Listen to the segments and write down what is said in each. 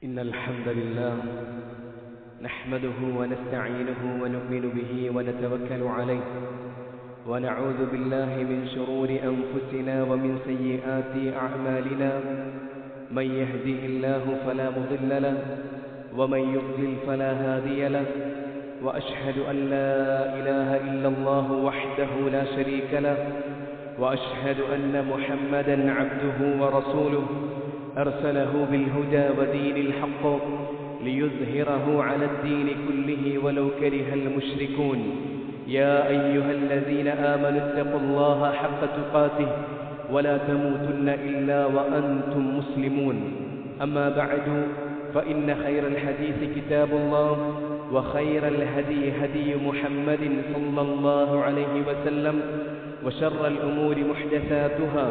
إن الحمد لله نحمده ونستعينه ونؤمن به ونتوكل عليه ونعوذ بالله من شرور أنفسنا ومن سيئات أعمالنا من يهده الله فلا مضل له ومن يضلل فلا هادي له وأشهد أن لا إله إلا الله وحده لا شريك له وأشهد أن محمدًا عبده ورسوله أرسله بالهدى ودين الحق ليظهره على الدين كله ولو كره المشركون يا أيها الذين آمنوا اتقوا الله حق تقاته ولا تموتن إلا وأنتم مسلمون أما بعد فإن خير الحديث كتاب الله وخير الهدي هدي محمد صلى الله عليه وسلم وشر الأمور محدثاتها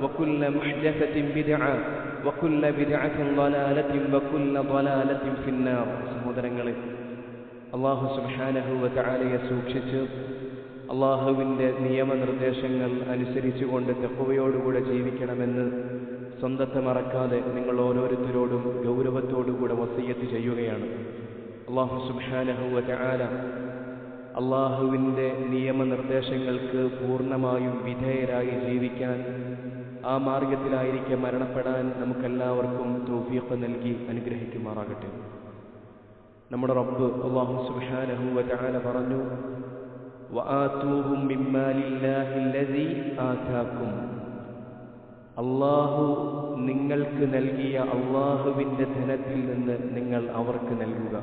وكل محدثة بدعة وكل بدعة ضلالة وكل ضلالة في النار. സഹോദരങ്ങളെ, അല്ലാഹു സുബ്ഹാനഹു വ തആലയെ സൂക്ഷിച്ച് അല്ലാഹുവിൻ്റെ നിയമനിർദ്ദേശങ്ങൾ അനുസരിച്ചുകൊണ്ട് തഖ്വയോടുകൂടെ ജീവിക്കണമെന്ന് സ്വന്തത്തെ മറക്കാതെ നിങ്ങൾ ഓരോരുത്തരോടും ഗൗരവത്തോടുകൂടെ വസിയ്യത്ത് ചെയ്യുകയാണ്. അല്ലാഹു സുബ്ഹാനഹു വ തആല അല്ലാഹുവിൻ്റെ നിയമനിർദ്ദേശങ്ങൾക്ക് പൂർണ്ണമായും വിധേയരായി ജീവിക്കാൻ, ആ മാർഗത്തിലായിരിക്കെ മരണപ്പെടാൻ നമുക്കെല്ലാവർക്കും തൗഫീഖ് നൽകി അനുഗ്രഹിക്കുമാറാകട്ടെ. നമ്മുടെ റബ്ബ് അല്ലാഹു സുബ്ഹാനഹു വ തആല പറഞ്ഞു, വആതൂഹും മിമ്മാലില്ലാഹി അല്ലദീ ആതാക്കും. അല്ലാഹു നിങ്ങൾക്ക് നൽകിയ അല്ലാഹുവിൻ്റെ ധനത്തിൽ നിന്ന് നിങ്ങൾ അവർക്ക് നൽകുക.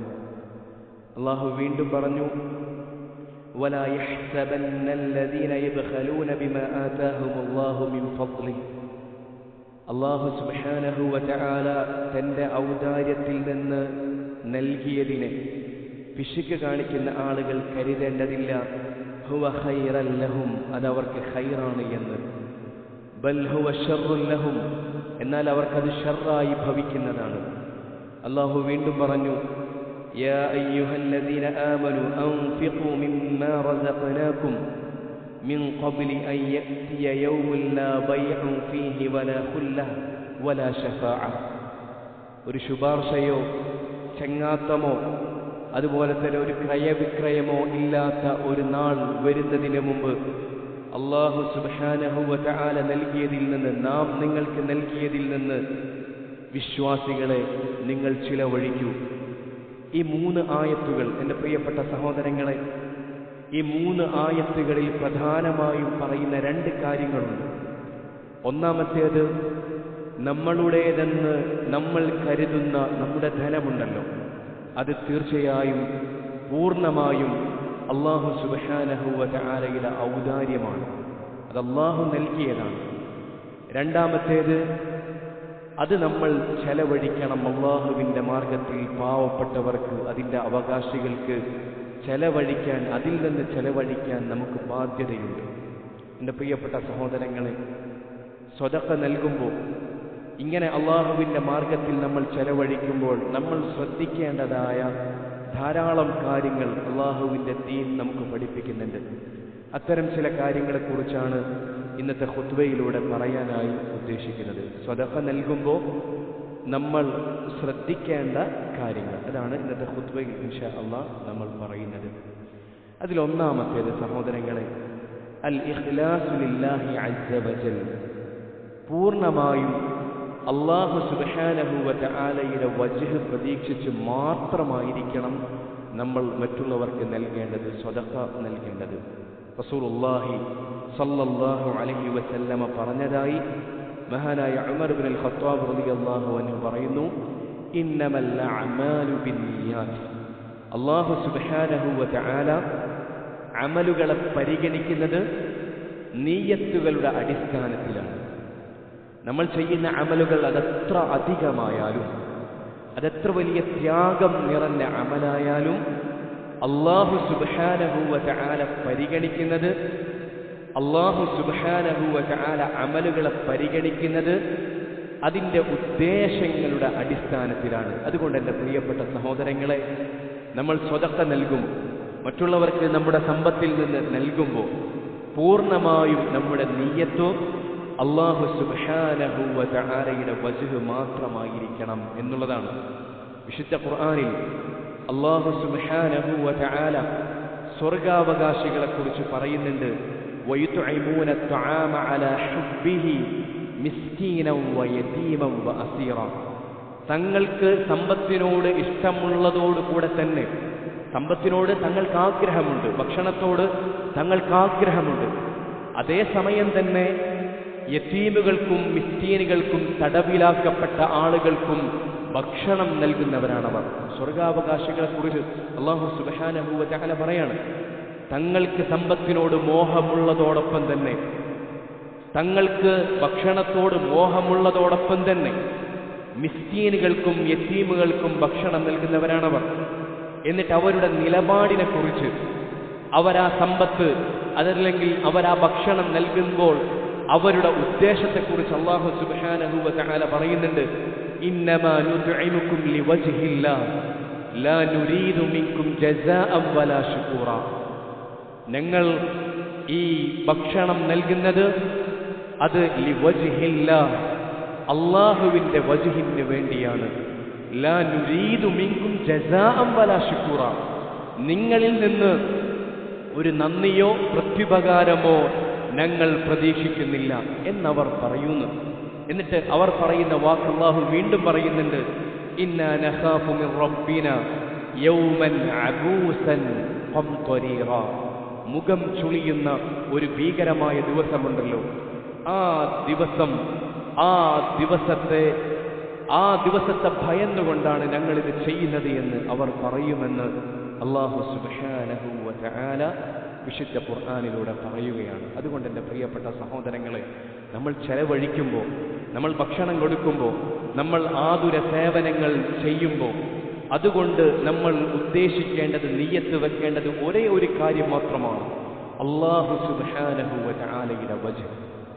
അല്ലാഹു വീണ്ടും പറഞ്ഞു, ولا يحسبن الذين يبخلون بما آتاهم الله من فضله. അല്ലാഹു സുബ്ഹാനഹു വ തആല തന്റെ ഔദാര്യത്തിൽ നിന്ന് നൽകിയതിനെ പിശുക്ക് കാണിക്കുന്ന ആളുകൾ കരുതേണ്ടതില്ല, ഹുവ ഖൈറൻ ലഹും, അതവർക്ക് ഖൈറാണ് എന്ന്. ബൽ ഹുവ ശർറുൻ ലഹും, എന്നാൽ അവർക്കത് ഷർറായി ഭവിക്കുന്നതാണ്. അല്ലാഹു വീണ്ടും പറഞ്ഞു, يا أيها الذين آمنوا أنفقوا مما رزقناكم من قبل أن يأتي يوم لا بيع فيه ولا خلة ولا شفاعة. ഒരു ശുപാർശയോ ചങ്ങാത്തമോ അതുപോലെ തന്നെ ഒരു ക്രയവിക്രയമോ ഇല്ലാത്ത ഒരു നാൾ വരുന്നതിന് മുമ്പ് അല്ലാഹു സുബ്ഹാനഹു വ തആല നൽകിയതിൽ നിന്ന്, നാം നിങ്ങൾക്ക് നൽകിയതിൽ നിന്ന് വിശ്വാസികളെ നിങ്ങൾ ചിലവഴിക്കൂ. ഈ 3 ആയത്തുകൾ, എൻ്റെ പ്രിയപ്പെട്ട സഹോദരങ്ങളെ, ഈ 3 ആയത്തുകളിൽ പ്രധാനമായും പറയുന്ന 2 കാര്യങ്ങളുണ്ട്. ഒന്നാമത്തേത്, നമ്മളുടേതെന്ന് നമ്മൾ കരുതുന്ന നമ്മുടെ ധനമുണ്ടല്ലോ, അത് തീർച്ചയായും പൂർണ്ണമായും അല്ലാഹു സുബ്ഹാനഹു വ തആലയുടെ ഔദാര്യമാണ്, അത് അല്ലാഹു നൽകിയതാണ്. രണ്ടാമത്തേത്, അത് നമ്മൾ ചെലവഴിക്കണം. അല്ലാഹുവിൻ്റെ മാർഗത്തിൽ പാവപ്പെട്ടവർക്ക്, അതിൻ്റെ അവകാശികൾക്ക് ചെലവഴിക്കാൻ, അതിൽ നിന്ന് ചെലവഴിക്കാൻ നമുക്ക് ബാധ്യതയുണ്ട്. എൻ്റെ പ്രിയപ്പെട്ട സഹോദരങ്ങളെ, സ്വതക്ക നൽകുമ്പോൾ, ഇങ്ങനെ അല്ലാഹുവിൻ്റെ മാർഗത്തിൽ നമ്മൾ ചെലവഴിക്കുമ്പോൾ നമ്മൾ ശ്രദ്ധിക്കേണ്ടതായ ധാരാളം കാര്യങ്ങൾ അല്ലാഹുവിൻ്റെ ദീൻ നമുക്ക് പഠിപ്പിക്കുന്നുണ്ട്. അത്തരം ചില കാര്യങ്ങളെക്കുറിച്ചാണ് ഇന്നത്തെ ഖുത്ബയിലൂടെ പറയാനായി ഉദ്ദേശിക്കുന്നത്. സ്വതക്ക നൽകുമ്പോൾ നമ്മൾ ശ്രദ്ധിക്കേണ്ട കാര്യങ്ങൾ, അതാണ് ഇന്നത്തെ ഖുത്ബയിൽ ഇൻഷാ അല്ലാഹ് നമ്മൾ പറയുന്നത്. അതിലൊന്നാമത്തേത് സഹോദരങ്ങളെ, അൽ ഇഖ്ലാസു ലില്ലാഹി അസ്സ വജൽ. പൂർണ്ണമായും അല്ലാഹു സുബ്ഹാനഹു വ തആലയുടെ വജ്ഹ് പ്രതീക്ഷിച്ച് മാത്രമായിരിക്കണം നമ്മൾ മറ്റുള്ളവർക്ക് നൽകേണ്ടത്, സ്വതക്ക നൽകേണ്ടത്. റസൂലുള്ളാഹി സല്ലല്ലാഹു അലൈഹി വസല്ലമ പറഞ്ഞതായി മഹാനായ ഉമർ ഇബ്നുൽ ഖത്താബ് റളിയല്ലാഹു അൻഹു പറയുന്നു, ഇന്നമൽ അഅമാലു ബിന്നിയാത്ത്. അല്ലാഹു സുബ്ഹാനഹു വ തആല അമലുകളെ പരിഗണിക്കുന്നത് നിയ്യത്തുകളുടെ അടിസ്ഥാനത്തിലാണ്. നമ്മൾ ചെയ്യുന്ന അമലുകൾ അതെത്ര അധികമായാലും, അതെത്ര വലിയ ത്യാഗം നിറഞ്ഞ അമലായാലും അല്ലാഹു സുബ്ഹാനഹു വ തആല പരിഗണിക്കുന്നത്, അല്ലാഹു സുബ്ഹാനഹു വ തആല അമലുകളെ പരിഗണിക്കുന്നത് അതിൻ്റെ ഉദ്ദേശങ്ങളുടെ അടിസ്ഥാനത്തിലാണ്. അതുകൊണ്ട് എൻ്റെ പ്രിയപ്പെട്ട സഹോദരങ്ങളെ, നമ്മൾ സ്വതക്ക നൽകും, മറ്റുള്ളവർക്ക് നമ്മുടെ സമ്പത്തിൽ നിന്ന് നൽകുമ്പോൾ പൂർണ്ണമായും നമ്മുടെ നിയ്യത്തോ അല്ലാഹു സുബ്ഹാനഹു വ തആലയുടെ വജ്ഹ് മാത്രമായിരിക്കണം എന്നുള്ളതാണ്. വിശുദ്ധ ഖുർആനിൽ അല്ലാഹു സുബ്ഹാനഹു വ തആല സ്വർഗാവകാശികളെ കുറിച്ച് പറയുന്നുണ്ട്, വയുത്ഇമൂന അത്അാമ അലാ ഹുബ്ബിഹി മിസ്കീനൻ വയതീമൻ വഅസീറ. തങ്ങൾക്ക് സമ്പത്തിനോട് ഇഷ്ടമുള്ളതോടുകൂടെ തന്നെ, സമ്പത്തിനോട് തങ്ങൾക്ക് ആഗ്രഹമുണ്ട്, ഭക്ഷണത്തോട് തങ്ങൾക്ക് ആഗ്രഹമുണ്ട്, അതേസമയം തന്നെ യതീമുകൾക്കും മിസ്കീനുകൾക്കും തടവിലാക്കപ്പെട്ട ആളുകൾക്കും ഭക്ഷണം നൽകുന്നവരാണവർ. സ്വർഗാവകാശികളെ കുറിച്ച് അല്ലാഹു സുബ്ഹാനഹു വ തആല പറയാണ്, തങ്ങൾക്ക് സമ്പത്തിനോട് മോഹമുള്ളതോടൊപ്പം തന്നെ, തങ്ങൾക്ക് ഭക്ഷണത്തോട് മോഹമുള്ളതോടൊപ്പം തന്നെ മിസ്കീനുകൾക്കും യതീമുകൾക്കും ഭക്ഷണം നൽകുന്നവരാണവർ. എന്നിട്ട് അവരുടെ നിലപാടിനെ കുറിച്ച്, അവരാ സമ്പത്ത് അതല്ലെങ്കിൽ അവരാ ഭക്ഷണം നൽകുമ്പോൾ അവരുടെ ഉദ്ദേശത്തെക്കുറിച്ച് അല്ലാഹു സുബ്ഹാനഹു വ തആല പറയുന്നുണ്ട്, ഇന്നമാ നുത്ഇമുകും ലിവജ്ഹില്ലാഹ് ലാ നുരീദു മിൻകും ജസാഅൻ വലാ ശുകൂറ. ഞങ്ങൾ ഈ ഭക്ഷണം നൽകുന്നത് അത് ലിവജ്ഹില്ലാഹ്, അല്ലാഹുവിന്റെ വജ്ഹിന് വേണ്ടിയാണ്. ലാ നുരീദു മിൻകും ജസാഅൻ വലാ ശുകൂറ. നിങ്ങളിൽ നിന്ന് ഒരു നന്ദിയോ പ്രത്യുപകാരമോ ഞങ്ങൾ പ്രതീക്ഷിക്കുന്നില്ല എന്നവർ പറയുന്നു. എന്നിട്ട് അവർ പറയുന്ന വാക്ക് അല്ലാഹു വീണ്ടും പറയുന്നുണ്ട്, ഇന്നാ നഖാഫു മിർ റബ്ബിനാ യൗമൻ അബൂസൻ ഖംതരീറ. മുഖം ചുളിയുന്ന ഒരു ഭീകരമായ ദിവസമുണ്ടല്ലോ, ആ ദിവസത്തെ ഭയന്നുകൊണ്ടാണ് ഞങ്ങളിത് ചെയ്യുന്നത് എന്ന് അവർ പറയുമെന്ന് അല്ലാഹു സുബ്ഹാനഹു വ തആല വിശുദ്ധ ഖുർആനിലൂടെ പറയുകയാണ്. അതുകൊണ്ട് എൻ്റെ പ്രിയപ്പെട്ട സഹോദരങ്ങളെ, നമ്മൾ ചെലവഴിക്കുമ്പോൾ, നമ്മൾ ഭക്ഷണം കൊടുക്കുമ്പോൾ, നമ്മൾ ആതുര സേവനങ്ങൾ ചെയ്യുമ്പോൾ, അതുകൊണ്ട് നമ്മൾ ഉദ്ദേശിക്കേണ്ടത്, നിയ്യത്ത് വെക്കേണ്ടത് ഒരേ ഒരു കാര്യം മാത്രമാണ്, അല്ലാഹു സുബ്ഹാനഹു വ തആലയുടെ വജ്ഹ്.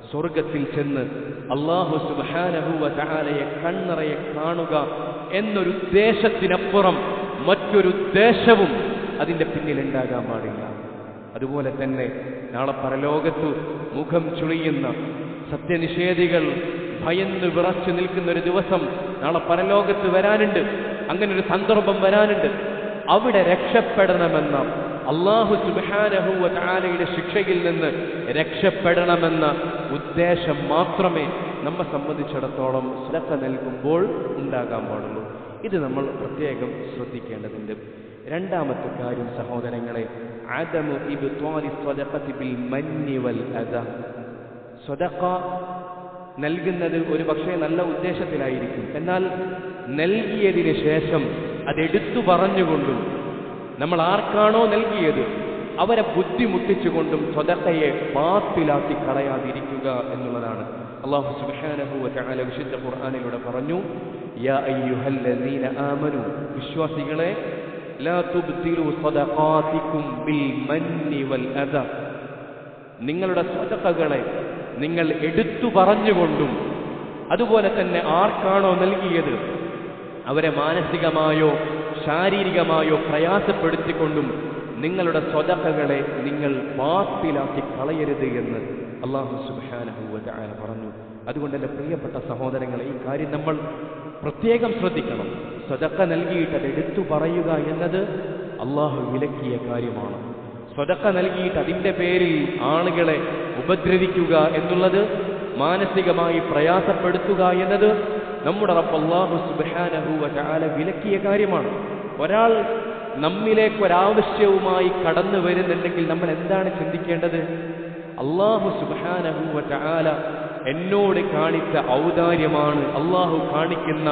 സ്വർഗത്തിൽ ചെന്ന് അല്ലാഹു സുബ്ഹാനഹു വ തആലയെ കണ്ണറയെ കാണുക എന്നൊരു ഉദ്ദേശത്തിനപ്പുറം മറ്റൊരു ഉദ്ദേശവും അതിൻ്റെ പിന്നിലുണ്ടാകാൻ പാടില്ല. അതുപോലെ തന്നെ നാളെ പരലോകത്ത് മുഖം ചുളിയുന്ന സത്യനിഷേധികൾ ഭയന്ന് വിറച്ചു നിൽക്കുന്ന ഒരു ദിവസം നാളെ പരലോകത്ത് വരാനുണ്ട്. അങ്ങനെ ഒരു സന്ദർഭം വരാനുണ്ട്. അവിടെ രക്ഷപ്പെടണമെന്ന, അല്ലാഹു സുബ്ഹാനഹു വ തആലയുടെ ശിക്ഷയിൽ നിന്ന് രക്ഷപ്പെടണമെന്ന ഉദ്ദേശം മാത്രമേ നമ്മെ സംബന്ധിച്ചിടത്തോളം സദഖ നൽകുമ്പോൾ ഉണ്ടാകാൻ പാടുള്ളൂ. ഇത് നമ്മൾ പ്രത്യേകം ശ്രദ്ധിക്കേണ്ടതുണ്ട്. രണ്ടാമത്തെ കാര്യം സഹോദരങ്ങളെ, അദമു ഇബ്ത്വാലി സ്വദഖതി ബിൽ മന്നി വൽ അദാ. സ്വദഖ നൽകുന്നത് ഒരു പക്ഷേ നല്ല ഉദ്ദേശത്തിലായിരിക്കും, എന്നാൽ നൽകിയതിന് ശേഷം അതെടുത്തു പറഞ്ഞുകൊണ്ടും നമ്മൾ ആർക്കാണോ നൽകിയത് അവരെ ബുദ്ധിമുട്ടിച്ചുകൊണ്ടും സ്വദഖയെ ബാത്തിലാക്കി കളയാതിരിക്കുക എന്നുള്ളതാണ്. അല്ലാഹു സുബ്ഹാനഹു വ തആല വിശുദ്ധ ഖുർആനിലൂടെ പറഞ്ഞു, യാ അയ്യുഹല്ലദീന ആമനു, വിശ്വാസികളെ, ലാ തുബ്തിലു സ്വദഖാതികും ബിൽ മന്നി വൽ അദാ. നിങ്ങളുടെ സ്വദഖകളെ നിങ്ങൾ എടുത്തു പറഞ്ഞുകൊണ്ടും അതുപോലെ തന്നെ ആർക്കാണോ നൽകിയത് അവരെ മാനസികമായോ ശാരീരികമായോ പ്രയാസപ്പെടുത്തിക്കൊണ്ടും നിങ്ങളുടെ സ്വദഖകളെ നിങ്ങൾ ബാത്തിലാക്കി കളയരുത് എന്ന് അല്ലാഹു സുബ്ഹാനഹു വ തആല പറഞ്ഞു. അതുകൊണ്ട് എൻ്റെ പ്രിയപ്പെട്ട സഹോദരങ്ങളെ, ഈ കാര്യം നമ്മൾ പ്രത്യേകം ശ്രദ്ധിക്കണം. സ്വദഖ നൽകിയിട്ട് അത് എടുത്തു പറയുക എന്നത് അല്ലാഹു വിലക്കിയ കാര്യമാണ്. സ്വദഖ നൽകിയിട്ട് അതിൻ്റെ പേരിൽ ആളുകളെ ഉപദ്രവിക്കുക എന്നുള്ളത്, മാനസികമായി പ്രയാസപ്പെടുത്തുക എന്നത് നമ്മുടെ റബ്ബ് അല്ലാഹു സുബ്ഹാനഹു വ തആല വിലക്കിയ കാര്യമാണ്. ഒരാൾ നമ്മിലേക്ക് ഒരാവശ്യവുമായി കടന്നു വരുന്നുണ്ടെങ്കിൽ നമ്മൾ എന്താണ് ചിന്തിക്കേണ്ടത്? അല്ലാഹു സുബ്ഹാനഹു വ തആല എന്നോട് കാണിച്ച ഔദാര്യമാണ്, അല്ലാഹു കാണിക്കുന്ന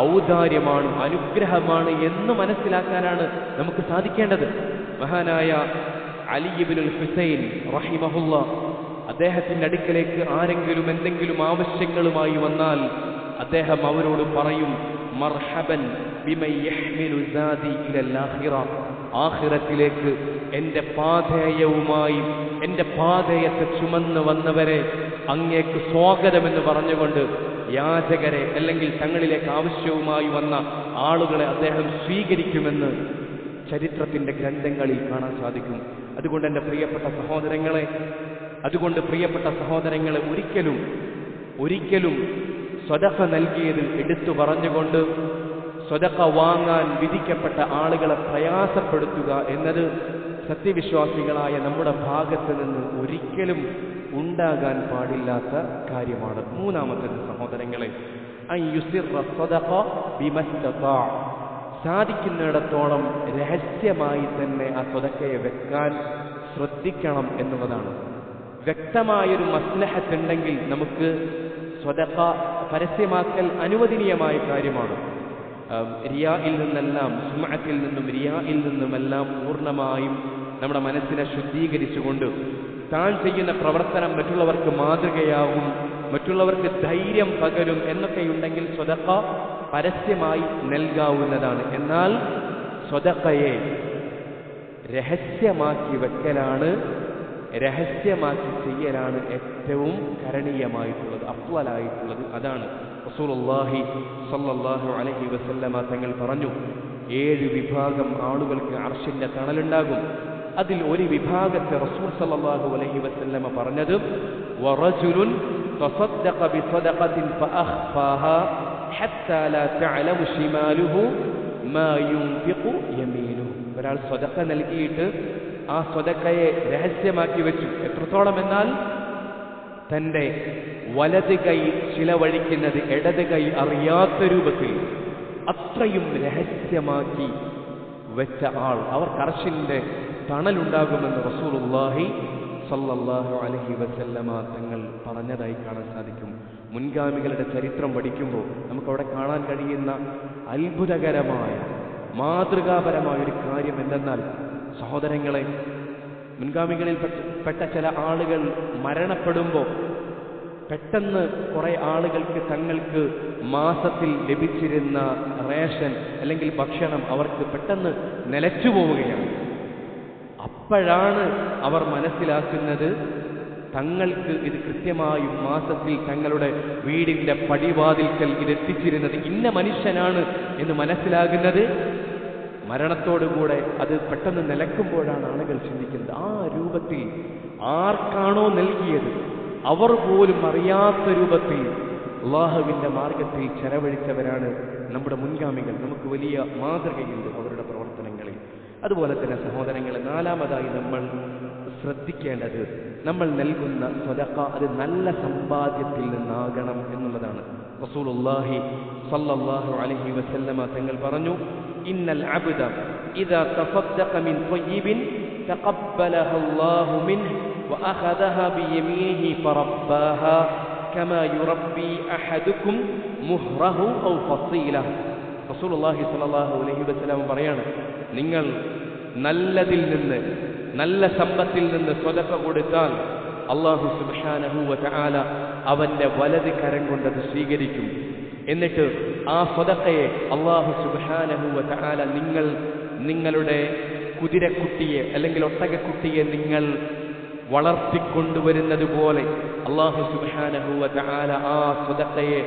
ഔദാര്യമാണ്, അനുഗ്രഹമാണ് എന്ന് മനസ്സിലാക്കാനാണ് നമുക്ക് സാധിക്കേണ്ടത്. മഹാനായ അലി ഇബ്നുൽ ഹുസൈൻ റഹിമഹുല്ലാഹ്, അദ്ദേഹത്തിൻ്റെ അടുക്കലേക്ക് ആരെങ്കിലും എന്തെങ്കിലും ആവശ്യങ്ങളുമായി വന്നാൽ അദ്ദേഹം അവരോട് പറയും, മർഹബൻ ബിമൻ യഹ്മിലു സാദി ഇലൽ ആഖിറ. ആഖിറത്തിലേക്ക് എൻ്റെ പാഥേയവുമായി, എൻ്റെ പാഥേയത്തെ ചുമന്ന് വന്നവരെ അങ്ങേക്ക് സ്വാഗതമെന്ന് പറഞ്ഞുകൊണ്ട് യാചകരെ അല്ലെങ്കിൽ തങ്ങളിലേക്ക് ആവശ്യവുമായി വന്ന ആളുകളെ അദ്ദേഹം സ്വീകരിക്കുമെന്ന് ചരിത്രത്തിൻ്റെ ഗ്രന്ഥങ്ങളിൽ കാണാൻ സാധിക്കും. അതുകൊണ്ട് എൻ്റെ പ്രിയപ്പെട്ട സഹോദരങ്ങളെ, ഒരിക്കലും ഒരിക്കലും സ്വതക്ക നൽകിയതിൽ എടുത്തു പറഞ്ഞുകൊണ്ട് സ്വതക്ക വാങ്ങാൻ വിധിക്കപ്പെട്ട ആളുകളെ പ്രയാസപ്പെടുത്തുക എന്നത് സത്യവിശ്വാസികളായ നമ്മുടെ ഭാഗത്ത് നിന്ന് ഒരിക്കലും ഉണ്ടാകാൻ പാടില്ലാത്ത കാര്യമാണ്. മൂന്നാമത്തേത് സഹോദരങ്ങളെ, സാധിക്കുന്നിടത്തോളം രഹസ്യമായി തന്നെ ആ സ്വതക്കയെ വെക്കാൻ ശ്രദ്ധിക്കണം എന്നുള്ളതാണ്. വ്യക്തമായൊരു മസ്ലഹത്തുണ്ടെങ്കിൽ നമുക്ക് സ്വതക്ക പരസ്യമാക്കൽ അനുവദനീയമായ കാര്യമാണ്. റിയായിൽ നിന്നെല്ലാം, സുമഅത്തിൽ നിന്നും റിയായിൽ നിന്നുമെല്ലാം പൂർണ്ണമായും നമ്മുടെ മനസ്സിനെ ശുദ്ധീകരിച്ചുകൊണ്ട് താൻ ചെയ്യുന്ന പ്രവർത്തനം മറ്റുള്ളവർക്ക് മാതൃകയാവും, മറ്റുള്ളവർക്ക് ധൈര്യം പകരും എന്നൊക്കെയുണ്ടെങ്കിൽ സ്വതക്ക പരസ്യമായി നൽകാവുന്നതാണ്. എന്നാൽ സ്വതക്കയെ രഹസ്യമാക്കി വെക്കലാണ്, രഹസ്യമാക്കി ചെയ്യലാണ് ഏറ്റവും കരണീയമായിട്ടുള്ളത്, അഫ്ളലായിട്ടുള്ളത്. അതാണ് റസൂലുള്ളാഹി സ്വല്ലല്ലാഹു അലൈഹി വസല്ലമ തങ്ങൾ പറഞ്ഞു, 7 വിഭാഗം ആളുകൾക്ക് അർശിന്റെ തണലുണ്ടാകും. അതിൽ ഒരു വിഭാഗത്തെ റസൂൽ സല്ലല്ലാഹു അലൈഹി വസല്ലമ പറഞ്ഞത് വറജുലുൻ തസദ്ദഖ ബിസദഖത്തിൻ ഫഅഖ്ഫാഹാ ഹത്താ ലാ തഅലമു ശിമാലുഹു മാ യുൻഫിഖു യമീനുഹു. ഒരാൾ സ്വതക്ക നൽകിയിട്ട് ആ സ്വതക്കയെ രഹസ്യമാക്കി വെച്ചു. എത്രത്തോളം എന്നാൽ തൻ്റെ വലത് കൈ ചിലവഴിക്കുന്നത് ഇടത് കൈ അറിയാത്ത രൂപത്തിൽ അത്രയും രഹസ്യമാക്കി വെച്ച ആൾ, അവർക്ക് അർശിന്റെ തണലുണ്ടാകുമെന്ന് റസൂലുള്ളാഹി സല്ലല്ലാഹു അലൈഹി വസല്ലമ തങ്ങൾ പറഞ്ഞതായി കാണാൻ സാധിക്കും. മുൻഗാമികളുടെ ചരിത്രം പഠിക്കുമ്പോൾ നമുക്കവിടെ കാണാൻ കഴിയുന്ന അത്ഭുതകരമായ മാതൃകാപരമായ ഒരു കാര്യം എന്തെന്നാൽ, സഹോദരങ്ങളെ, മുൻഗാമികളിൽ പെട്ട ചില ആളുകൾ മരണപ്പെടുമ്പോൾ പെട്ടെന്ന് കുറെ ആളുകൾക്ക് തങ്ങൾക്ക് മാസത്തിൽ ലഭിച്ചിരുന്ന റേഷൻ അല്ലെങ്കിൽ ഭക്ഷണം അവർക്ക് പെട്ടെന്ന് നിലച്ചു പോവുകയാണ്. അപ്പോഴാണ് അവർ മനസ്സിലാക്കുന്നത് തങ്ങൾക്ക് ഇത് കൃത്യമായും മാസത്തിൽ തങ്ങളുടെ വീടിന്റെ പടിവാതിൽക്കൽ ഇതെത്തിച്ചിരുന്നത് ഇന്ന മനുഷ്യനാണ് എന്ന് മനസ്സിലാകുന്നത് മരണത്തോടുകൂടെ അത് പെട്ടെന്ന് നിലക്കുമ്പോഴാണ് ആളുകൾ ചിന്തിക്കുന്നത്. ആ രൂപത്തിൽ ആർക്കാണോ നൽകിയത് അവർ പോലും അറിയാത്ത രൂപത്തിൽ അല്ലാഹുവിന്റെ മാർഗത്തിൽ ചെലവഴിച്ചവരാണ് നമ്മുടെ മുൻഗാമികൾ. നമുക്ക് വലിയ മാതൃകയുണ്ട് അവരുടെ പ്രവർത്തനങ്ങളിൽ. അതുപോലെ തന്നെ സഹോദരങ്ങളെ, നാലാമതായി നമ്മൾ ശ്രദ്ധിക്കേണ്ടത്, നമ്മൾ നൽകുന്ന സ്വതക്ക അത് നല്ല സമ്പാദ്യത്തിൽ നിന്നാകണം എന്നുള്ളതാണ്. റസൂലുള്ളാഹി സ്വല്ലല്ലാഹു അലൈഹി വസല്ലമ തങ്ങൾ പറഞ്ഞു, ഇന്നൽ അബ്ദ ഇദാ തസദ്ദഖ മിൻ ത്വയ്യിബിൻ തഖബ്ബലഹു അല്ലാഹു മിൻഹു വഅഖദഹ ബിയമീനിഹി ഫറബ്ബാഹാ കമാ യുറബ്ബി അഹദുക്കും മുഹ്റഹു ഔ ഫസീലഹു. റസൂലുള്ളാഹി സ്വല്ലല്ലാഹു അലൈഹി വസല്ലമ പറയാണ്, നിങ്ങൾ നല്ലതിൽ നിന്ന്, നല്ല സമ്പത്തിൽ നിന്ന് സ്വതക്ക കൊടുത്താൽ അല്ലാഹു സുബ്ഹാനഹു വ തആല അവന്റെ വലത് കരം കൊണ്ടത് സ്വീകരിക്കും. എന്നിട്ട് ആ സ്വതക്കയെ അല്ലാഹു സുബ്ഹാനഹു വ തആല നിങ്ങളുടെ കുതിരക്കുട്ടിയെ അല്ലെങ്കിൽ ഒട്ടകക്കുട്ടിയെ നിങ്ങൾ വളർത്തിക്കൊണ്ടുവരുന്നത് പോലെ അല്ലാഹു സുബ്ഹാനഹു വ തആല ആ സ്വതക്കയെ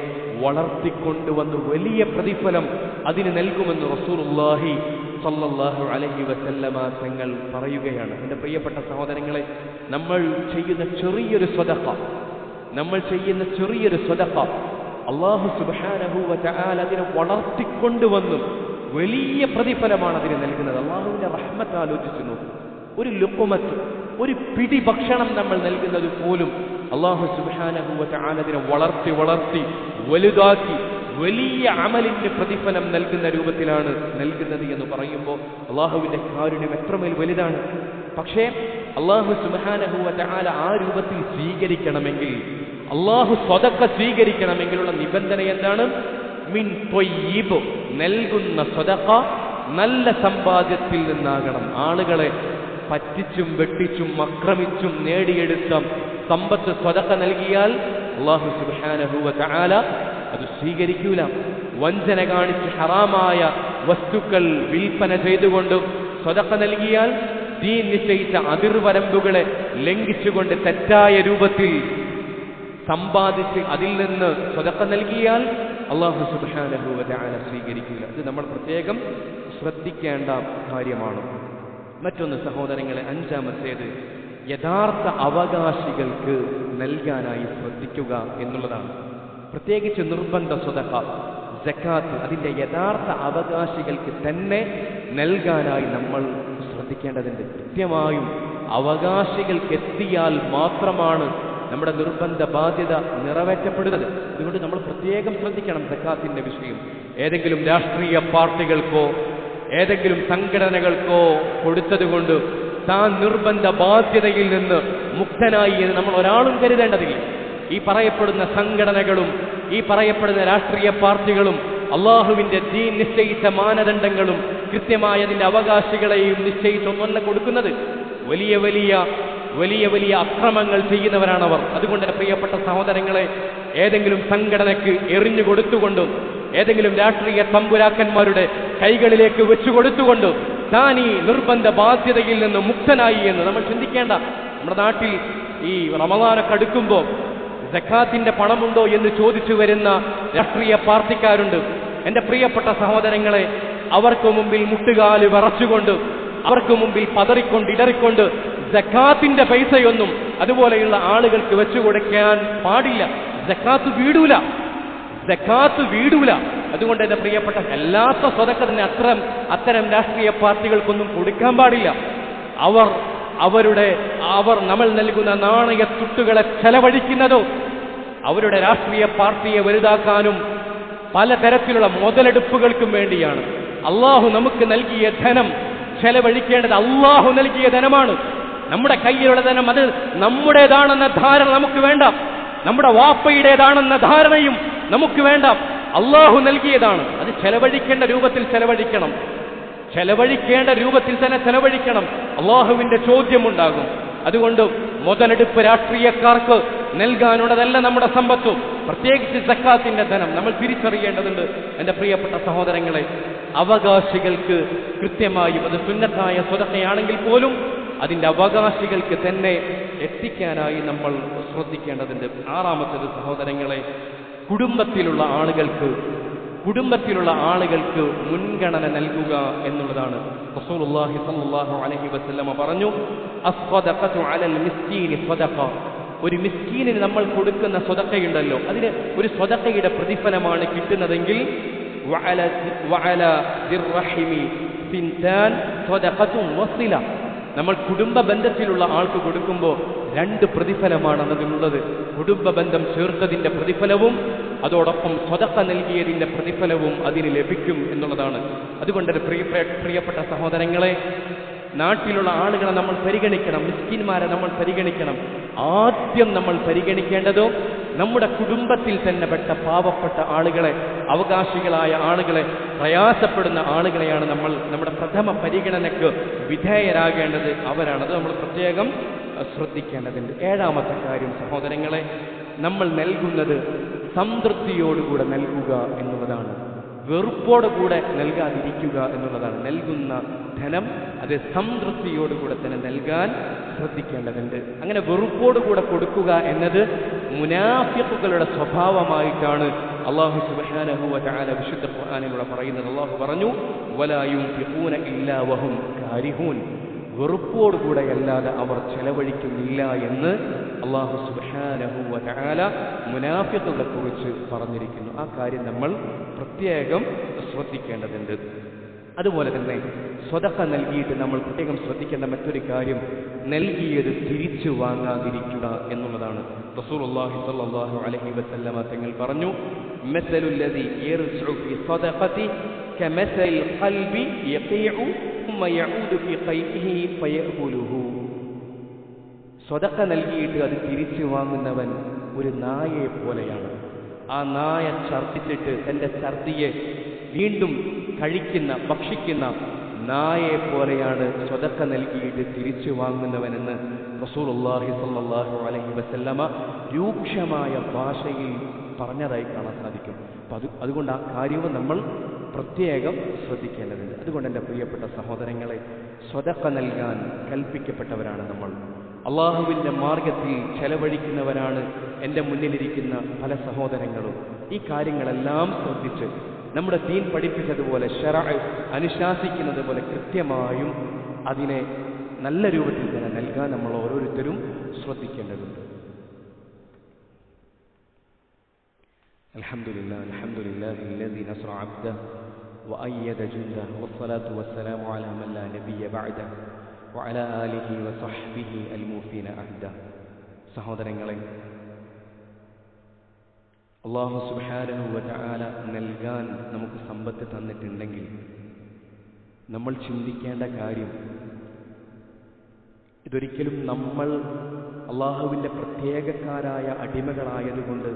വളർത്തിക്കൊണ്ടുവന്ന് വലിയ പ്രതിഫലം അതിന് നൽകുമെന്ന് റസൂലുള്ളാഹി സല്ലല്ലാഹു അലൈഹി വസല്ലമ തങ്ങൾ പറയുകയാണ്. എൻ്റെ പ്രിയപ്പെട്ട സഹോദരങ്ങളെ, നമ്മൾ ചെയ്യുന്ന ചെറിയൊരു സ്വദഖ അല്ലാഹു സുബ്ഹാനഹു വ തആല അതിനെ വളർത്തിക്കൊണ്ടുവന്നു വലിയ പ്രതിഫലമാണ് അതിന് നൽകുന്നത്. അല്ലാഹുവിന്റെ റഹ്മത്ത് ആലോചിച്ചു നോക്കൂ. ഒരു ലുഖ്മത്ത്, ഒരു പിടി ഭക്ഷണം നമ്മൾ നൽകുന്നത് പോലും അല്ലാഹു സുബ്ഹാനഹു വ തആല അതിനെ വളർത്തി വലുതാക്കി വലിയ അമലിന്റെ പ്രതിഫലം നൽകുന്ന രൂപത്തിലാണ് നൽകുന്നത് എന്ന് പറയുമ്പോൾ അല്ലാഹുവിന്റെ കാരുണ്യം എത്രമേൽ വലുതാണ്. പക്ഷേ അല്ലാഹു സുബ്ഹാനഹു വ തആല ആ രൂപത്തിൽ സ്വീകരിക്കണമെങ്കിൽ, അല്ലാഹു സ്വതക്ക സ്വീകരിക്കണമെങ്കിലുള്ള നിബന്ധന എന്താണ്? മിൻ ത്വയ്യിബ്, നൽകുന്ന സ്വതക്ക നല്ല സമ്പാദ്യത്തിൽ നിന്നാകണം. ആളുകളെ പറ്റിച്ചും വെട്ടിച്ചും ആക്രമിച്ചും നേടിയെടുത്ത സമ്പത്ത് സ്വതക്ക നൽകിയാൽ അല്ലാഹു സുബ്ഹാനഹു വ തആല അത് സ്വീകരിക്കൂല. വഞ്ചന കാണിച്ച് ഹറാമായ വസ്തുക്കൾ വിൽപ്പന ചെയ്തുകൊണ്ട് സ്വതക്ക നൽകിയാൽ ദീൻ നിശ്ചയിച്ച അതിർവരമ്പുകളെ ലംഘിച്ചുകൊണ്ട് തെറ്റായ രൂപത്തിൽ സമ്പാദിച്ച് അതിൽ നിന്ന് സ്വതക്ക നൽകിയാൽ അല്ലാഹു സുബ്ഹാനഹു വ തആല സ്വീകരിക്കില്ല. ഇത് നമ്മൾ പ്രത്യേകം ശ്രദ്ധിക്കേണ്ട കാര്യമാണ്. മറ്റൊന്ന് സഹോദരങ്ങളെ, അഞ്ചാമത്തേത് യഥാർത്ഥ അവകാശികൾക്ക് നൽകാനായി ശ്രദ്ധിക്കുക എന്നുള്ളതാണ്. പ്രത്യേകിച്ച് നിർബന്ധ സ്വതക്ക, സക്കാത്ത്, അതിൻ്റെ യഥാർത്ഥ അവകാശികൾക്ക് തന്നെ നൽകാനായി നമ്മൾ ശ്രദ്ധിക്കേണ്ടതുണ്ട്. കൃത്യമായും അവകാശികൾക്ക് എത്തിയാൽ മാത്രമാണ് നമ്മുടെ നിർബന്ധ ബാധ്യത നിറവേറ്റപ്പെടുന്നത്. അതുകൊണ്ട് നമ്മൾ പ്രത്യേകം ശ്രദ്ധിക്കണം സക്കാത്തിന്റെ വിഷയം. ഏതെങ്കിലും രാഷ്ട്രീയ പാർട്ടികൾക്കോ ഏതെങ്കിലും സംഘടനകൾക്കോ കൊടുത്തതുകൊണ്ട് താൻ നിർബന്ധ ബാധ്യതയിൽ നിന്ന് മുക്തനായി എന്ന് നമ്മൾ ഒരാളും കരുതേണ്ടതില്ല. ഈ പറയപ്പെടുന്ന സംഘടനകളും ഈ പറയപ്പെടുന്ന രാഷ്ട്രീയ പാർട്ടികളും അള്ളാഹുവിന്റെ ദീൻ നിശ്ചയിച്ച മാനദണ്ഡങ്ങളും കൃത്യമായ അതിന്റെ അവകാശികളെയും നിശ്ചയിച്ചൊന്നല്ല കൊടുക്കുന്നത്. വലിയ വലിയ അക്രമങ്ങൾ ചെയ്യുന്നവരാണവർ. അതുകൊണ്ട് പ്രിയപ്പെട്ട സഹോദരങ്ങളെ, ഏതെങ്കിലും സംഘടനയ്ക്ക് എറിഞ്ഞു കൊടുത്തുകൊണ്ടും ഏതെങ്കിലും രാഷ്ട്രീയ തമ്പുരാക്കന്മാരുടെ കൈകളിലേക്ക് വെച്ചു കൊടുത്തുകൊണ്ട് താൻ ഈ നിർബന്ധ ബാധ്യതയിൽ നിന്ന് മുക്തനായി എന്ന് നമ്മൾ ചിന്തിക്കേണ്ട. നമ്മുടെ നാട്ടിൽ ഈ റമദാനൊക്കെ അടുക്കുമ്പോൾ സക്കാത്തിന്റെ പണമുണ്ടോ എന്ന് ചോദിച്ചു വരുന്ന രാഷ്ട്രീയ പാർട്ടിക്കാരുണ്ട്. എന്റെ പ്രിയപ്പെട്ട സഹോദരങ്ങളെ, അവർക്ക് മുമ്പിൽ മുട്ടുകാല് വിറച്ചുകൊണ്ട്, അവർക്ക് മുമ്പിൽ പതറിക്കൊണ്ട് ഇടറിക്കൊണ്ട് സക്കാത്തിന്റെ പൈസയൊന്നും അതുപോലെയുള്ള ആളുകൾക്ക് വെച്ചു കൊടുക്കാൻ പാടില്ല. സക്കാത്ത് വീടൂല. അതുകൊണ്ട് എന്റെ പ്രിയപ്പെട്ട അല്ലാത്ത സ്വതക്ക തന്നെ അത്തരം രാഷ്ട്രീയ പാർട്ടികൾക്കൊന്നും കൊടുക്കാൻ പാടില്ല. അവർ നമ്മൾ നൽകുന്ന നാണയത്തുട്ടുകളെ ചെലവഴിക്കുന്നതോ അവരുടെ രാഷ്ട്രീയ പാർട്ടിയെ വലുതാക്കാനും പലതരത്തിലുള്ള മുതലെടുപ്പുകൾക്കും വേണ്ടിയാണ്. അള്ളാഹു നമുക്ക് നൽകിയ ധനം ചെലവഴിക്കേണ്ടത് അള്ളാഹു നൽകിയ ധനമാണ്. നമ്മുടെ കയ്യിലുള്ള ധനം അത് നമ്മുടേതാണെന്ന ധാരണ നമുക്ക് വേണ്ട. നമ്മുടെ വാപ്പയുടേതാണെന്ന ധാരണയും നമുക്ക് വേണ്ട. അള്ളാഹു നൽകിയതാണ്. അത് ചെലവഴിക്കേണ്ട രൂപത്തിൽ ചെലവഴിക്കണം. തന്നെ ചെലവഴിക്കണം. അള്ളാഹുവിന്റെ ചോദ്യമുണ്ടാകും. അതുകൊണ്ട് മുതലെടുപ്പ് രാഷ്ട്രീയക്കാർക്ക് നൽകാനുള്ളതല്ല നമ്മുടെ സമ്പത്തു. പ്രത്യേകിച്ച് സക്കാത്തിന്റെ ധനം നമ്മൾ തിരിച്ചറിയേണ്ടതുണ്ട്. എന്റെ പ്രിയപ്പെട്ട സഹോദരങ്ങളെ, അവകാശികൾക്ക് കൃത്യമായും അത് സുന്നത്തായ സ്വതക്കയാണെങ്കിൽ പോലും അതിന്റെ അവകാശികൾക്ക് തന്നെ എത്തിക്കാനായി നമ്മൾ ശ്രദ്ധിക്കേണ്ടതുണ്ട്. ആറാമത്തേത് സഹോദരങ്ങളെ, കുടുംബത്തിലുള്ള ആളുകൾക്ക് മുൻഗണന നൽകുക എന്നുള്ളതാണ്. റസൂലുള്ളാഹി സ്വല്ലല്ലാഹു അലൈഹി വസല്ലമ പറഞ്ഞു, അസ്സദഖതു അലൽ മിസ്കീനി സ്വദഖ. ഒരു മിസ്കീനിന് നമ്മൾ കൊടുക്കുന്ന സ്വതക്കയുണ്ടല്ലോ, അതിന് ഒരു സ്വതക്കയുടെ പ്രതിഫലമാണ് കിട്ടുന്നതെങ്കിൽ വഅല ദിർറഹിമി സിൻതാൻ സ്വദഖതുൻ വസില. നമ്മൾ കുടുംബ ബന്ധത്തിലുള്ള ആൾക്ക് കൊടുക്കുമ്പോൾ 2 പ്രതിഫലമാണ് അതിനുള്ളത്. കുടുംബ ബന്ധം ചേർത്തതിന്റെ പ്രതിഫലവും അതോടൊപ്പം സ്വതക്ക നൽകിയതിന്റെ പ്രതിഫലവും അതിന് ലഭിക്കും എന്നുള്ളതാണ്. അതുകൊണ്ട് പ്രിയപ്പെട്ട സഹോദരങ്ങളെ, നാട്ടിലുള്ള ആളുകളെ നമ്മൾ പരിഗണിക്കണം, മിസ്കിന്മാരെ നമ്മൾ പരിഗണിക്കണം. ആദ്യം നമ്മൾ പരിഗണിക്കേണ്ടതോ നമ്മുടെ കുടുംബത്തിൽ തന്നെ പെട്ട പാവപ്പെട്ട ആളുകളെ, അവകാശികളായ ആളുകളെ, പ്രയാസപ്പെടുന്ന ആളുകളെയാണ് നമ്മൾ നമ്മുടെ പ്രഥമ പരിഗണനയ്ക്ക് വിധേയരാകേണ്ടത്. അവരാണത് നമ്മൾ പ്രത്യേകം ശ്രദ്ധിക്കേണ്ടതുണ്ട്. ഏഴാമത്തെ കാര്യം സഹോദരങ്ങളെ, നമ്മൾ നൽകുന്നത് സംതൃപ്തിയോടുകൂടെ നൽകുക എന്നുള്ളതാണ്. വെറുപ്പോടുകൂടെ നൽകാതിരിക്കുക എന്നുള്ളതാണ്. നൽകുന്ന ധനം അത് സംതൃപ്തിയോടുകൂടെ തന്നെ നൽകാൻ ശ്രദ്ധിക്കേണ്ടതുണ്ട്. അങ്ങനെ വെറുപ്പോടുകൂടെ കൊടുക്കുക എന്നത് മുനാഫിഖുകളുടെ സ്വഭാവമായിട്ടാണ് അല്ലാഹു സുബ്ഹാനഹു വ തആല വിശുദ്ധ ഖുർആനിലൂടെ പറയുന്നത്. അല്ലാഹു പറഞ്ഞു, വലാ യുൻഫിഖൂന ഇല്ലാ വഹും കാരിഹൂൻ. വെറുപ്പോടുകൂടെ അല്ലാതെ അവർ ചെലവഴിക്കുന്നില്ല എന്ന് അല്ലാഹു സുബ്ഹാനഹു വ തആല മുനാഫിഖുകളെ കുറിച്ച് പറഞ്ഞിരിക്കുന്നു. ആ കാര്യം നമ്മൾ പ്രത്യേകം ശ്രദ്ധിക്കേണ്ടതുണ്ട്. അതുപോലെ തന്നെ സ്വതക്ക നൽകിയിട്ട് നമ്മൾ പ്രത്യേകം ശ്രദ്ധിക്കേണ്ട മറ്റൊരു കാര്യം, നൽകിയത് തിരിച്ചു വാങ്ങാതിരിക്കുക എന്നുള്ളതാണ്. റസൂലുള്ളാഹി സ്വല്ലല്ലാഹു അലൈഹി വസല്ലമ തങ്ങൾ പറഞ്ഞു, മസലുല്ലദി യർജഉ ഫി സ്വദഖതി കമസൽ ഖൽബി യഖീഉ ثم يعود في قيئه فيأكله. സ്വതക്ക നൽകിയിട്ട് അത് തിരിച്ചു വാങ്ങുന്നവൻ ഒരു നായയെ പോലെയാണ്. ആ നായ ഛർദ്ദിച്ചിട്ട് തന്റെ ഛർദ്ദിയെ വീണ്ടും ഭക്ഷിക്കുന്ന നായയെ പോലെയാണ് സ്വതക്ക നൽകിയിട്ട് തിരിച്ചു വാങ്ങുന്നവനെന്ന് റസൂലുള്ളാഹി സ്വല്ലല്ലാഹു അലൈഹി വസല്ലമ രൂക്ഷമായ ഭാഷയിൽ പറഞ്ഞതായി കാണാൻ സാധിക്കും. അതുകൊണ്ട് ആ കാര്യവും നമ്മൾ പ്രത്യേകം ശ്രദ്ധിക്കേണ്ടതുണ്ട്. അതുകൊണ്ട് എൻ്റെ പ്രിയപ്പെട്ട സഹോദരങ്ങളെ, സ്വതക്ക നൽകാൻ കൽപ്പിക്കപ്പെട്ടവരാണ് നമ്മൾ. അള്ളാഹുവിൻ്റെ മാർഗത്തിൽ ചെലവഴിക്കുന്നവരാണ് എൻ്റെ മുന്നിലിരിക്കുന്ന പല സഹോദരങ്ങളും. ഈ കാര്യങ്ങളെല്ലാം ശ്രദ്ധിച്ച് നമ്മുടെ ദീൻ പഠിപ്പിച്ചതുപോലെ ശറഅ് അനുശാസിക്കുന്നത് പോലെ കൃത്യമായും അതിനെ നല്ല രൂപത്തിൽ തന്നെ നൽകാൻ നമ്മൾ ഓരോരുത്തരും ശ്രദ്ധിക്കേണ്ടതുണ്ട്. അൽഹംദുലില്ലാഹ് അൽഹംദുലില്ലാഹി അല്ലദീ നസ്റ അബ്ദഹു വഅയ്യദ ജുൻദഹു വസ്സലാത്തു വസ്സലാമു അലാ മൻ ലാ നബിയ്യ ബഅദഹു വഅലാ ആലിഹി വസഹ്ബിഹി അൽമൂഫീന അഹ്ദ. സഹോദരങ്ങളെ, അല്ലാഹു സുബ്ഹാനഹു വതആല നൽകാൻ നമുക്ക് സമ്പത്ത് തന്നിട്ടുണ്ടെങ്കിൽ നമ്മൾ ചിന്തിക്കേണ്ട കാര്യം, ഇതൊരിക്കലും നമ്മൾ അള്ളാഹുവിൻ്റെ പ്രത്യേകക്കാരായ അടിമകളായതുകൊണ്ട്,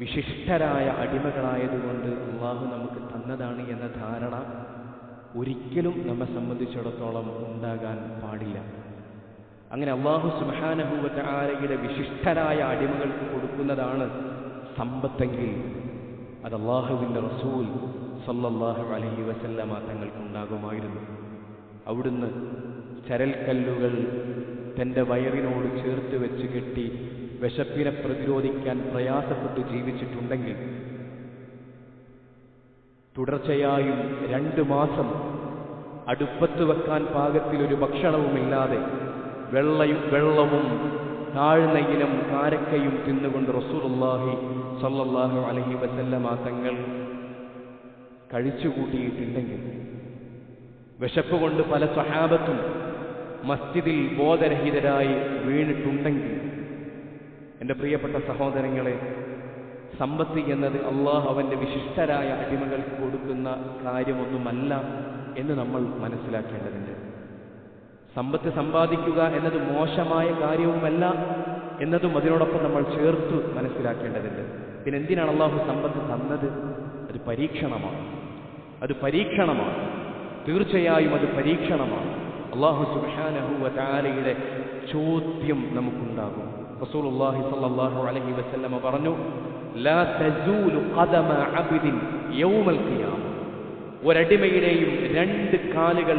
വിശിഷ്ടരായ അടിമകളായതുകൊണ്ട് അള്ളാഹു നമുക്ക് തന്നതാണ് എന്ന ധാരണ ഒരിക്കലും നമ്മെ സംബന്ധിച്ചിടത്തോളം ഉണ്ടാകാൻ പാടില്ല. അങ്ങനെ അള്ളാഹു സുബ്ഹാനഹു വതആലയുടെ വിശിഷ്ടരായ അടിമകൾക്ക് കൊടുക്കുന്നതാണ് സമ്പത്തെങ്കിൽ അത് അല്ലാഹുവിൻ്റെ റസൂൽ സല്ലല്ലാഹു അലൈഹി വസല്ലമ തങ്ങൾക്കുണ്ടാകുമായിരുന്നു. അവിടുന്ന് ചരൽക്കല്ലുകൾ തൻ്റെ വയറിനോട് ചേർത്ത് വെച്ച് കെട്ടി വിശപ്പിനെ പ്രതിരോധിക്കാൻ പ്രയാസപ്പെട്ട് ജീവിച്ചിട്ടുണ്ടെങ്കിൽ, തുടർച്ചയായും 2 മാസം അടുപ്പത്ത് വെക്കാൻ പാകത്തിലൊരു ഭക്ഷണവുമില്ലാതെ വെള്ളവും താഴ്ന്ന ഇനം കാരക്കയും തിന്നുകൊണ്ട് റസൂലുള്ളാഹി സ്വല്ലല്ലാഹു അലൈഹി വസല്ലമ തങ്ങൾ കഴിച്ചുകൂട്ടിയിട്ടുണ്ടെങ്കിൽ, വിശപ്പ് കൊണ്ട് പല സ്വഹാബത്തും മസ്ജിദിൽ ബോധരഹിതരായി വീണിട്ടുണ്ടെങ്കിൽ, എൻ്റെ പ്രിയപ്പെട്ട സഹോദരങ്ങളെ, സമ്പത്ത് എന്നത് അള്ളാഹു അവൻ്റെ വിശിഷ്ടരായ അടിമകൾക്ക് കൊടുക്കുന്ന കാര്യമൊന്നുമല്ല എന്ന് നമ്മൾ മനസ്സിലാക്കേണ്ടതുണ്ട്. സമ്പത്ത് സമ്പാദിക്കുക എന്നത് മോശമായ കാര്യവുമല്ല എന്നതും അതിനോടൊപ്പം നമ്മൾ ചേർത്ത് മനസ്സിലാക്കേണ്ടതുണ്ട്. പിന്നെ എന്തിനാണ് അള്ളാഹു സമ്പത്ത് തന്നത്? അത് പരീക്ഷണമാണ്. തീർച്ചയായും അത് പരീക്ഷണമാണ്. അള്ളാഹു സുബ്ഹാനഹു വതആലയുടെ ചോദ്യം നമുക്കുണ്ടാകും. റസൂലുള്ളാഹി സ്വല്ലല്ലാഹു അലൈഹി വസല്ലമ പറഞ്ഞു, ലാ തസൂലു ഖദമ അബ്ദിൻ യൗമൽ ഖിയാമ. ഒരടിമയുടെയും 2 കാലുകൾ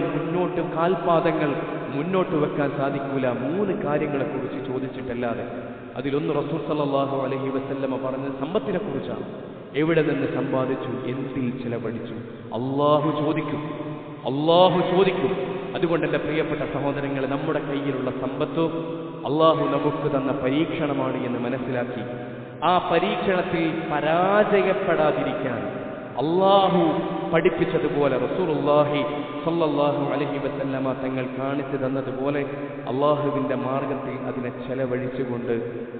കാൽപാദങ്ങൾ മുന്നോട്ട് വെക്കാൻ സാധിക്കൂല 3 കാര്യങ്ങളെക്കുറിച്ച് ചോദിച്ചിട്ടല്ലാതെ. അതിലൊന്ന് റസൂൽ സല്ലല്ലാഹു അലൈഹി വസല്ലമ പറഞ്ഞ സമ്പത്തിനെ കുറിച്ചാണ്. എവിടെ നിന്ന് സമ്പാദിച്ചു, എന്തിൽ ചെലവഴിച്ചു? അള്ളാഹു ചോദിക്കും. അതുകൊണ്ട് എൻ്റെ പ്രിയപ്പെട്ട സഹോദരങ്ങളെ, നമ്മുടെ കയ്യിലുള്ള സമ്പത്ത് അള്ളാഹു നമുക്ക് തന്ന പരീക്ഷണമാണ് എന്ന് മനസ്സിലാക്കി ആ പരീക്ഷണത്തിൽ പരാജയപ്പെടാതിരിക്കാൻ അള്ളാഹു പഠിപ്പിച്ചതുപോലെ, റസൂലുള്ളാഹി സ്വല്ലല്ലാഹു അലൈഹി വസല്ലമ തങ്ങൾ കാണിച്ചു തന്നതുപോലെ അള്ളാഹുവിൻ്റെ മാർഗത്തിൽ അതിനെ ചെലവഴിച്ചുകൊണ്ട്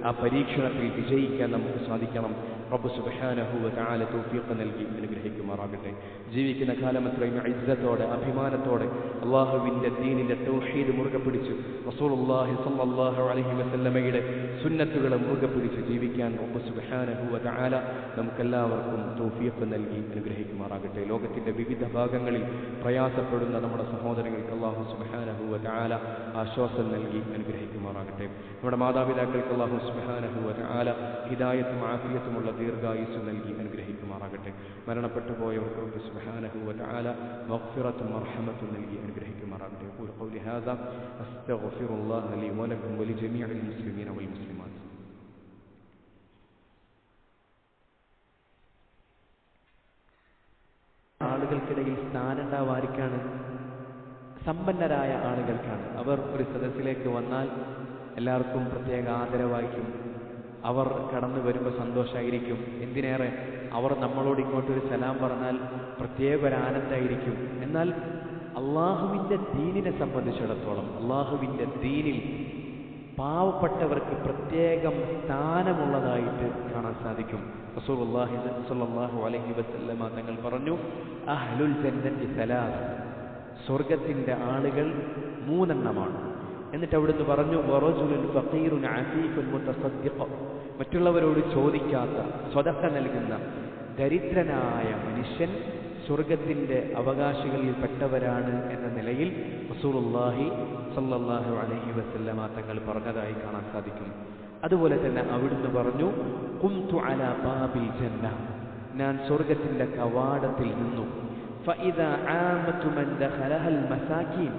ആ പരീക്ഷണത്തിൽ വിജയിക്കാൻ നമുക്ക് സാധിക്കണം. റബ്ബ് സുബ്ഹാനഹു വതആല തൗഫീഖ് നൽകി അനുഗ്രഹിക്കുമാറാകട്ടെ. ജീവിക്കുന്ന കാലം അത്രയും ഇസ്സത്തോടെ, അഭിമാനത്തോടെ അള്ളാഹുവിൻ്റെ ദീനിൻ്റെ തൗഹീദ് മുറുകെ പിടിച്ച് റസൂലുള്ളാഹി സ്വല്ലല്ലാഹു അലൈഹി വസല്ലമയുടെ സുന്നത്തുകളെ മുറുകെ പിടിച്ച് ജീവിക്കാൻ റബ്ബ് സുബ്ഹാനഹു വതആല നമുക്കെല്ലാവർക്കും തൗഫീഖ് നൽകി അനുഗ്രഹിക്കുമാറാകട്ടെ. ലോകത്തിൻ്റെ വിവിധ ഭാഗങ്ങളിൽ പ്രയാസപ്പെടുന്ന നമ്മുടെ സഹോദരങ്ങൾക്ക് അല്ലാഹു സുബ്ഹാനഹു വതആല ആശ്വാസം നൽകി അനുഗ്രഹിക്കുമാറാകട്ടെ. നമ്മുടെ മാതാപിതാക്കൾക്ക് അല്ലാഹു സുബ്ഹാനഹു വതആല ഹിദായത്തും ആഫിയത്തുമുള്ള ദീർഘായുസ്സ് നൽകി അനുഗ്രഹിക്കുമാറാകട്ടെ. മരണപ്പെട്ടു പോയവർക്ക് റബ്ബ് സുബ്ഹാനഹു വതആല മഗ്ഫിറത്തും മർഹമത്തും നൽകി അനുഗ്രഹിക്കുമാറാകട്ടെ. ഖൂലു ഖൗലി ഹാദാ അസ്തഗ്ഫിറുല്ലാഹ ലി വലക്കും വലിജമീഇൽ മുസ്ലിമീന വൽ മുസ്ലിമാത്ത്. ആളുകൾക്കിടയിൽ സ്ഥാനമുണ്ടാവാർക്കാണ്? സമ്പന്നരായ ആളുകൾക്കാണ്. അവർ ഒരു സദസ്സിലേക്ക് വന്നാൽ എല്ലാവർക്കും പ്രത്യേക ആദരവായിരിക്കും. അവർ കടന്നു വരുമ്പോൾ സന്തോഷമായിരിക്കും. എന്തിനേറെ അവർ നമ്മളോട് ഇങ്ങോട്ടൊരു സലാം പറഞ്ഞാൽ പ്രത്യേക ഒരു ആനന്ദമായിരിക്കും. എന്നാൽ അള്ളാഹുവിൻ്റെ ദീനിനെ സംബന്ധിച്ചിടത്തോളം, അള്ളാഹുവിൻ്റെ ദീനിൽ പാവപ്പെട്ടവർക്ക് പ്രത്യേകം സ്ഥാനമുള്ളതായിട്ട് കാണാൻ സാധിക്കും. റസൂലുള്ളാഹി സ്വല്ലല്ലാഹു അലൈഹി വസല്ലമ തങ്ങൾ പറഞ്ഞു, അഹ്ലുൽ ജന്നത്തി സലാസ്, സ്വർഗത്തിൻ്റെ ആളുകൾ 3 എണ്ണമാണ്. എന്നിട്ട് അവിടുന്ന് പറഞ്ഞു, വറജുലുൻ ഫഖീറുൻ അഫീഫുൻ മുതസദ്ദിഖ്, മറ്റുള്ളവരോട് ചോദിക്കാത്ത, സ്വതക്ക നൽകുന്ന ദരിദ്രനായ മനുഷ്യൻ സ്വർഗത്തിൻ്റെ അവകാശികളിൽ പെട്ടവരാണ് എന്ന നിലയിൽ റസൂലുള്ളാഹി സ്വല്ലല്ലാഹു അലൈഹി വസല്ലമ തങ്ങൾ പറഞ്ഞതായി കാണാൻ സാധിക്കും. അതുപോലെ തന്നെ അവിടുന്ന് പറഞ്ഞു, ഖുംതു അലാ ബാബിൽ ജന്ന, ഞാൻ സ്വർഗത്തിൻ്റെ കവാടത്തിൽ നിന്നു. ഫഇദാ ആമതു മൻ ദഖലഹൽ മസാകീൻ,